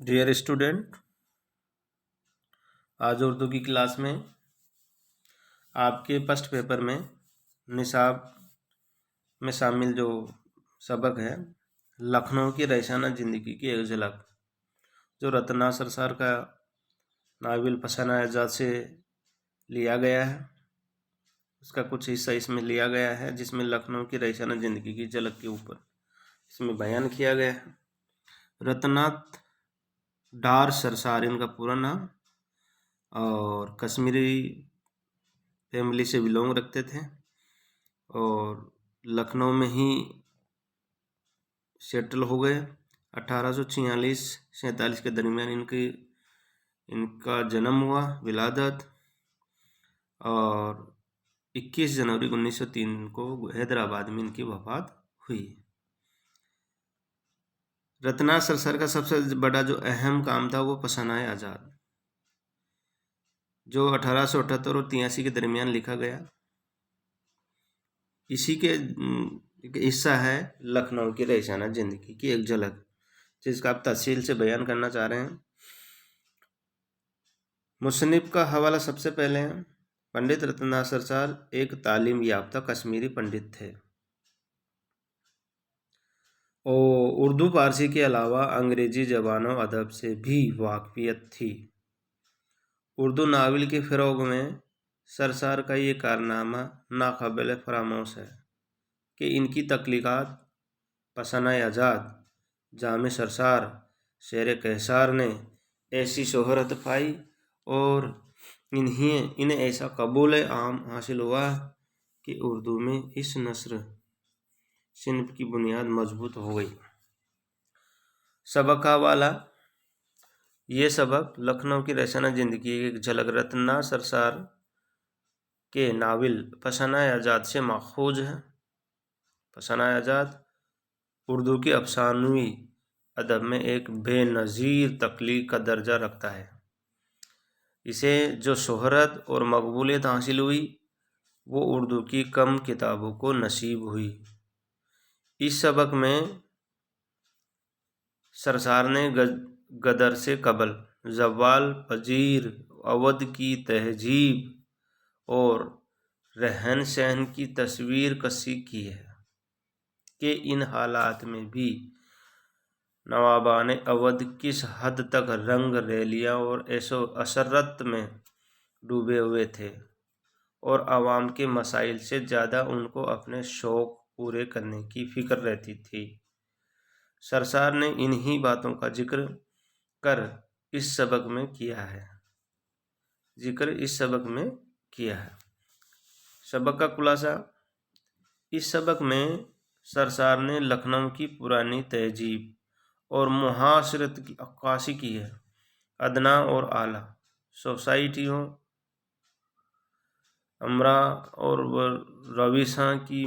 Dear student, आज उर्दू की class में आपके फर्स्ट पेपर में निसाब में शामिल जो सबक है लखनऊ की रईसाना ज़िंदगी की एक झलक, जो रत्ना सरसार का नावल फसाना आज़ाद से लिया गया है। उसका कुछ हिस्सा इसमें लिया गया है जिसमें लखनऊ की रईसाना ज़िंदगी की झलक के ऊपर इसमें बयान किया गया है। रत्ना डार सरसार इनका पूरा नाम, और कश्मीरी फैमिली से बिलोंग रखते थे और लखनऊ में ही सेटल हो गए। 1846-47 के दरमियान इनका जन्म हुआ, विलादत, और 21 जनवरी 1903 को हैदराबाद में इनकी वफात हुई। रत्ना सरसार का सबसे बड़ा जो अहम काम था वो फसाना आज़ाद, जो 1878 और 83 के दरमियान लिखा गया। इसी के हिस्सा है लखनऊ की रईसाना ज़िंदगी की एक झलक, जिसका आप तफसील से बयान करना चाह रहे हैं। मुसन्निफ का हवाला सबसे पहले है। पंडित रत्ना सरसार एक तालीम याफ्ता कश्मीरी पंडित थे और उर्दू फारसी के अलावा अंग्रेजी ज़बानों अदब से भी वाकफियत थी। उर्दू नावल के फ़रोग़ में सरसार का ये कारनामा नाक़ाबिल फरामोश है कि इनकी तख्लीक़ात फसाना आज़ाद, जामे सरसार, शेर कहसार ने ऐसी शोहरत पाई और इन्हें ऐसा कबूल आम हासिल हुआ कि उर्दू में इस नस्र सिन्फ की बुनियाद मजबूत हो गई। सबक का हवाला, ये सबक लखनऊ की रईसाना ज़िंदगी की एक झलक रत्ना सरसार के नावल फसाना आज़ाद से माखूज है। फसाना आज़ाद उर्दू की अफसानवी अदब में एक बेनज़ीर तख्लीक़ का दर्जा रखता है। इसे जो शोहरत और मकबूलियत हासिल हुई वो उर्दू की कम किताबों को नसीब हुई। इस सबक में सरसार ने गदर से कबल ज़वाल पजीर अवध की तहजीब और रहन सहन की तस्वीर कसी की है कि इन हालात में भी नवाबान अवध किस हद तक रंग रैलियाँ और ऐशो असरत में डूबे हुए थे और आवाम के मसाइल से ज़्यादा उनको अपने शौक़ पूरे करने की फ़िक्र रहती थी। सरसार ने इन्हीं बातों का जिक्र इस सबक में किया है। सबक का खुलासा, इस सबक में सरसार ने लखनऊ की पुरानी तहजीब और मुहाशरत की अक्कासी की है। अदना और आला सोसाइटियों, अमरा और रवीसा की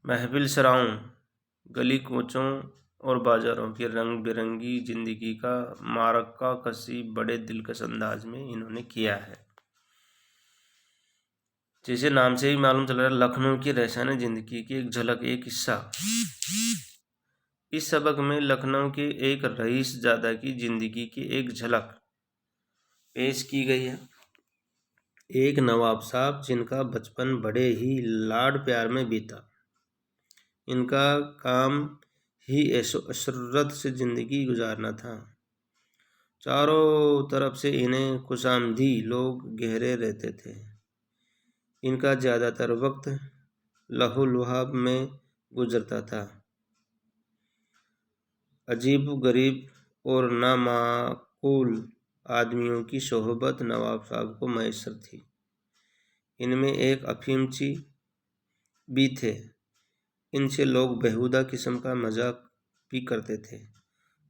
महफिल सराओं, गली कोचों और बाज़ारों की रंग बिरंगी ज़िंदगी का मारक्का कसी बड़े दिलकश अंदाज में इन्होंने किया है। जैसे नाम से ही मालूम चल रहा है, लखनऊ की रईसाना ज़िंदगी की एक झलक, एक हिस्सा। इस सबक में लखनऊ के एक रईसजादा की ज़िंदगी की एक झलक पेश की गई है। एक नवाब साहब जिनका बचपन बड़े ही लाड प्यार में बीता। इनका काम ही ऐशो अशरत से ज़िंदगी गुजारना था। चारों तरफ से इन्हें खुशामदी लोग घेरे रहते थे। इनका ज़्यादातर वक्त लहू लुहाब में गुजरता था। अजीब गरीब और नामाकूल आदमियों की सोहबत नवाब साहब को मैसर थी। इनमें एक अफीमची भी थे। इनसे लोग बेहुदा किस्म का मजाक भी करते थे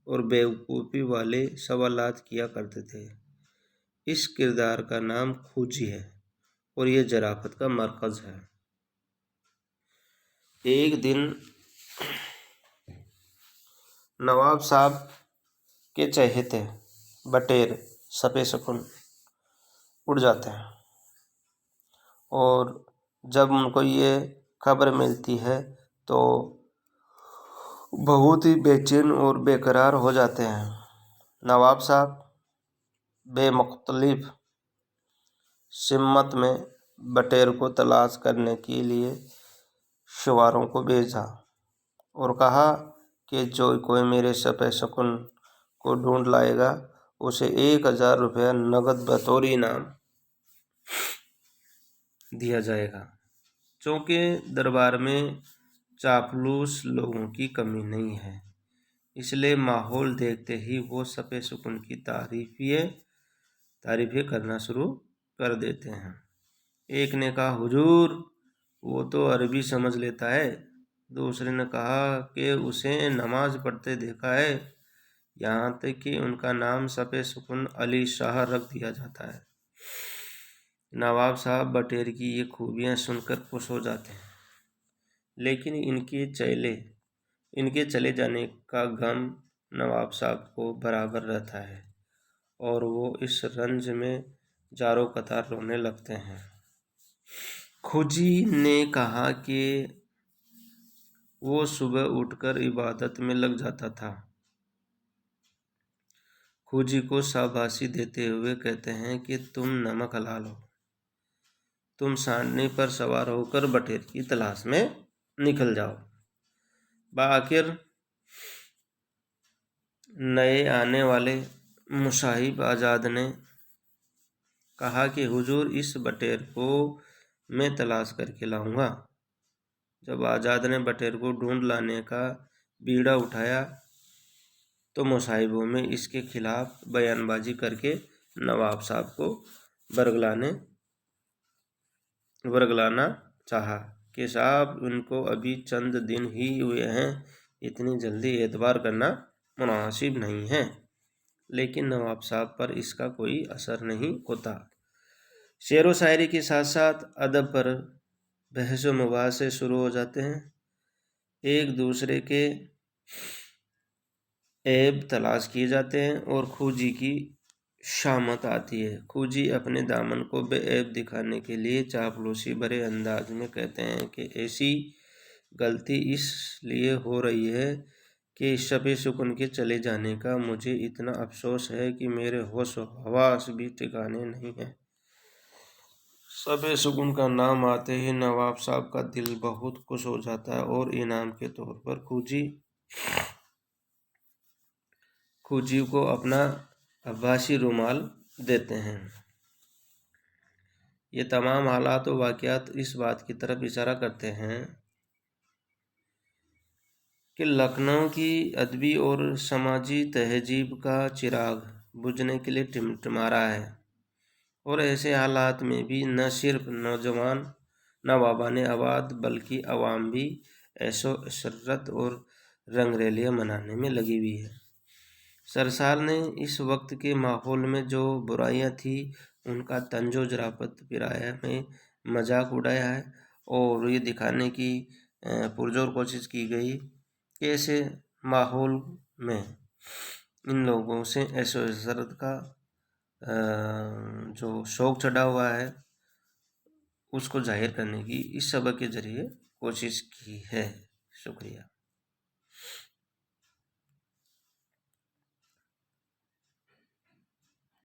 और बेवकूफ़ी वाले सवालात किया करते थे। इस किरदार का नाम खूजी है और ये जराफत का मरकज़ है। एक दिन नवाब साहब के चहेते बटेर सपे सकुन उड़ जाते हैं और जब उनको ये खबर मिलती है तो बहुत ही बेचैन और बेकरार हो जाते हैं। नवाब साहब बेमुख्तलिफ सिमत में बटेर को तलाश करने के लिए सवारों को भेजा और कहा कि जो कोई मेरे सपे शकुन को ढूंढ लाएगा उसे 1000 रुपया नगद बतौर इनाम दिया जाएगा। चूँकि दरबार में चापलूस लोगों की कमी नहीं है, इसलिए माहौल देखते ही वो सपे सुकून की तारीफें करना शुरू कर देते हैं। एक ने कहा, हुजूर वो तो अरबी समझ लेता है। दूसरे ने कहा कि उसे नमाज पढ़ते देखा है, यहाँ तक कि उनका नाम सपे सुकून अली शाह रख दिया जाता है। नवाब साहब बटेर की ये खूबियाँ सुनकर खुश हो जाते हैं, लेकिन इनके चले जाने का गम नवाब साहब को बराबर रहता है और वो इस रंज में जारो कतार रोने लगते हैं। खुजी ने कहा कि वो सुबह उठकर इबादत में लग जाता था। खुजी को शाबाशी देते हुए कहते हैं कि तुम नमक हलाल हो, तुम सांडने पर सवार होकर बटेर की तलाश में निकल जाओ। आखिर नए आने वाले मुसाहिब आज़ाद ने कहा कि हुजूर इस बटेर को मैं तलाश करके लाऊंगा। जब आज़ाद ने बटेर को ढूंढ लाने का बीड़ा उठाया तो मुसाहिबों में इसके खिलाफ बयानबाजी करके नवाब साहब को बरगलाना चाहा कि साहब उनको अभी चंद दिन ही हुए हैं, इतनी जल्दी एतबार करना मुनासिब नहीं है। लेकिन नवाब साहब पर इसका कोई असर नहीं होता। शेर व शायरी के साथ साथ अदब पर बहस व मुबाहसे शुरू हो जाते हैं। एक दूसरे के ऐब तलाश किए जाते हैं और खूजी की शामत आती है। खूजी अपने दामन को बेऐब दिखाने के लिए चापलूसी भरे अंदाज में कहते हैं कि ऐसी गलती इसलिए हो रही है कि शबे सुकून के चले जाने का मुझे इतना अफसोस है कि मेरे होश व हवास भी ठिकाने नहीं है। शबे सुकून का नाम आते ही नवाब साहब का दिल बहुत खुश हो जाता है और इनाम के तौर पर खूजी को अपना अब्बासी रुमाल देते हैं। ये तमाम हालात व वाक़यात इस बात की तरफ इशारा करते हैं कि लखनऊ की अदबी और समाजी तहजीब का चिराग बुझने के लिए टिमटिमा रहा है और ऐसे हालात में भी न सिर्फ नौजवान नवाबान आबाद बल्कि अवाम भी ऐशो इशरत और रंगरेलियाँ मनाने में लगी हुई है। सरसार ने इस वक्त के माहौल में जो बुराइयां थी उनका तंजो जरापत पिराया में मजाक उड़ाया है और ये दिखाने की पुरजोर कोशिश की गई कि ऐसे माहौल में इन लोगों से ऐशो इशरत का जो शौक चढ़ा हुआ है उसको जाहिर करने की इस सबक के जरिए कोशिश की है। शुक्रिया।